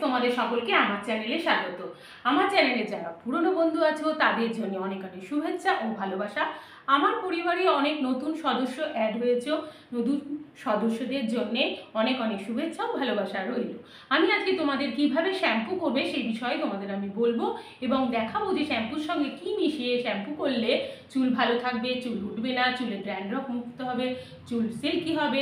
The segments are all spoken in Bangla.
তোমাদের সকলকে আমার চ্যানেলে স্বাগত। আমার চ্যানেলে যারা পুরনো বন্ধু আছো তাদের জন্য অনেক অনেক শুভেচ্ছা ও ভালোবাসা। আমার পরিবারে অনেক নতুন সদস্য অ্যাড হয়েছে, নতুন সদস্যদের জন্য অনেক অনেক শুভেচ্ছা ও ভালোবাসা রইল। আমি আজকে তোমাদের কিভাবে শ্যাম্পু করবে সেই বিষয়ে তোমাদের আমি বলবো এবং দেখাবো যে শ্যাম্পুর সঙ্গে কি মিশিয়ে শ্যাম্পু করলে চুল ভালো থাকবে, চুল উঠবে না, চুলে ড্যান্ড্রফ মুক্ত হবে, চুল সিল্কি হবে,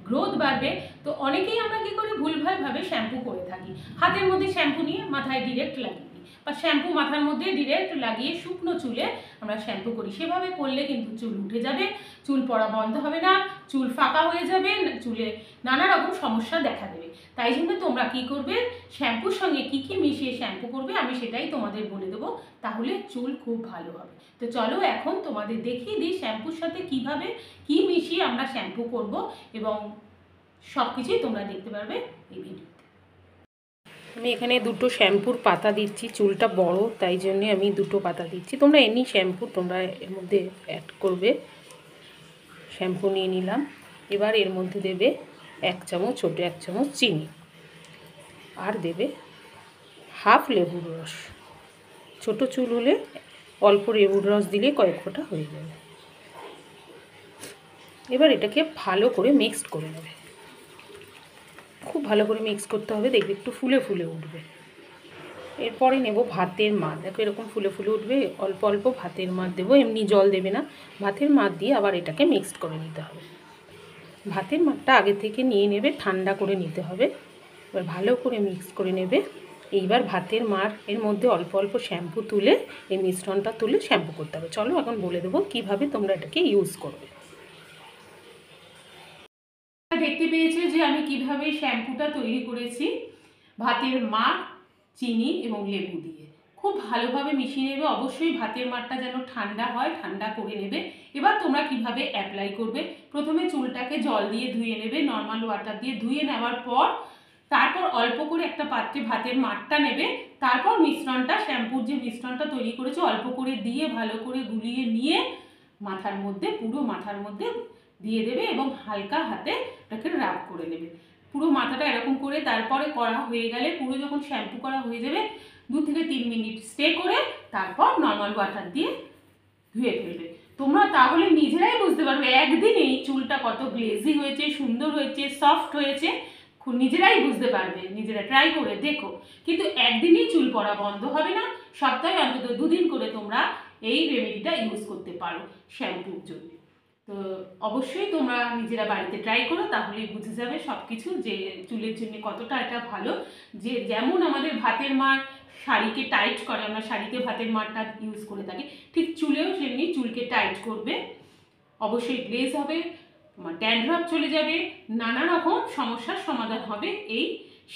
গ্রোথ বাড়বে। তো অনেকেই আমরা কি করি ভুলভালভাবে শ্যাম্পু করে থাকি। হাতের মধ্যে শ্যাম্পু নিয়ে মাথায় ডিরেক্ট লাগিয়ে দিই, বা শ্যাম্পু মাথার মধ্যে ডিরেক্ট লাগিয়ে শুকনো চুলে আমরা শ্যাম্পু করি। সেভাবে করলে কিন্তু চুল উঠে যাবে, চুল পড়া বন্ধ হবে না, চুল ফাঁকা হয়ে যাবে, চুলে নানা রকম সমস্যা দেখা দেবে। তাই জন্য তোমরা কি করবে, শ্যাম্পুর সঙ্গে কি কি মিশিয়ে শ্যাম্পু করবে আমি সেটাই তোমাদের বলে দেবো, তাহলে চুল খুব ভালো হবে। তো চলো এখন তোমাদের দেখিয়ে দিই শ্যাম্পুর সাথে কিভাবে কি মিশিয়ে আমরা শ্যাম্পু করব এবং সব কিছুই তোমরা দেখতে পারবে এই ভিডিওতে। আমি এখানে দুটো শ্যাম্পুর পাতা দিচ্ছি, চুলটা বড় তাই জন্যে আমি দুটো পাতা দিচ্ছি। তোমরা এমনি শ্যাম্পু তোমরা এর মধ্যে অ্যাড করবে। শ্যাম্পু নিয়ে নিলাম, এবার এর মধ্যে দেবে 1 চামচ, ছোটো 1 চামচ চিনি, আর দেবে হাফ লেবুর রস। ছোটো চুল হলে অল্প লেবুর রস দিলে কয়েক ফোঁটা হয়ে যাবে। এবার এটাকে ভালো করে মিক্সড করে নেবে, খুব ভালো করে মিক্স করতে হবে, দেখবে একটু ফুলে ফুলে উঠবে। এরপরে নেব ভাতের মাড়, দেখো এরকম ফুলে ফুলে উঠবে, অল্প অল্প ভাতের মাড় দেবো, এমনি জল দেবে না, ভাতের মাড় দিয়ে আবার এটাকে মিক্সড করে নিতে হবে। ভাতের মাড়টা আগে থেকে নিয়ে নেবে, ঠান্ডা করে নিতে হবে। এবার ভালো করে মিক্স করে নেবে। এইবার ভাতের মাড় এর মধ্যে অল্প অল্প শ্যাম্পু তুলে এই মিশ্রণটা তুলে শ্যাম্পু করতে হবে। চলো এখন বলে দেবো কীভাবে তোমরা এটাকে ইউজ করবে। দেখতে পেয়েছো যে আমি কিভাবে শ্যাম্পুটা তৈরি করেছি, ভাতের মাড়, চিনি এবং লেবু দিয়ে খুব ভালোভাবে মিশিয়ে নেবে। অবশ্যই ভাতের মাড়টা যেন ঠান্ডা হয়, ঠান্ডা করে নেবে। এবার তোমরা কিভাবে অ্যাপ্লাই করবে, প্রথমে চুলটাকে জল দিয়ে ধুয়ে নেবে, নর্মাল ওয়াটার দিয়ে ধুয়ে নেওয়ার পর তারপর অল্প করে একটা পাত্রে ভাতের মাড়টা নেবে, তারপর মিশ্রণটা, শ্যাম্পুর যে মিশ্রণটা তৈরি করেছে অল্প করে দিয়ে ভালো করে গুলিয়ে নিয়ে মাথার মধ্যে, পুরো মাথার মধ্যে দিয়ে দেবে এবং হালকা হাতে এটাকে রাব করে নেবে পুরো মাথাটা এরকম করে। তারপরে করা হয়ে গেলে, পুরো যখন শ্যাম্পু করা হয়ে যাবে 2 থেকে 3 মিনিট স্টে করে তারপর নর্মাল ওয়াটার দিয়ে ধুয়ে ফেলবে। তোমরা তাহলে নিজেরাই বুঝতে পারবে একদিনেই চুলটা কত গ্লেজি হয়েছে, সুন্দর হয়েছে, সফট হয়েছে, নিজেরাই বুঝতে পারবে। নিজেরা ট্রাই করে দেখো, কিন্তু একদিনেই চুল পড়া বন্ধ হবে না। সপ্তাহে অন্তত 2 দিন করে তোমরা এই রেমেডিটা ইউজ করতে পারো শ্যাম্পুর জন্য। তো অবশ্যই তোমরা নিজেরা বাড়িতে ট্রাই করো, তাহলেই বুঝে যাবে সব কিছু যে চুলের জন্য কতটা এটা ভালো। যে যেমন আমাদের ভাতের মাড় শাড়িকে টাইট করে, আমরা শাড়িতে ভাতের মাড়টা ইউজ করে থাকি, ঠিক চুলেও সেমনি চুলকে টাইট করবে। অবশ্যই গ্লেজ হবে, ড্যান্ড্রফ চলে যাবে, নানা রকম সমস্যার সমাধান হবে এই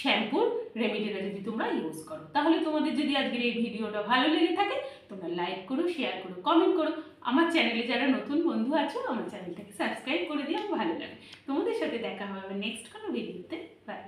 শ্যাম্পুর রেমেডিটা যদি তোমরা ইউজ করো। তাহলে তোমাদের যদি আজকের এই ভিডিওটা ভালো লেগে থাকে তোমরা লাইক করো, শেয়ার করো, কমেন্ট করো। আমার চ্যানেলে যারা নতুন বন্ধু আছো আমার চ্যানেলটাকে সাবস্ক্রাইব করে দিও, ভালো লাগে। তোমাদের সাথে দেখা হবে নেক্সট কোনো ভিডিওতে। বাই।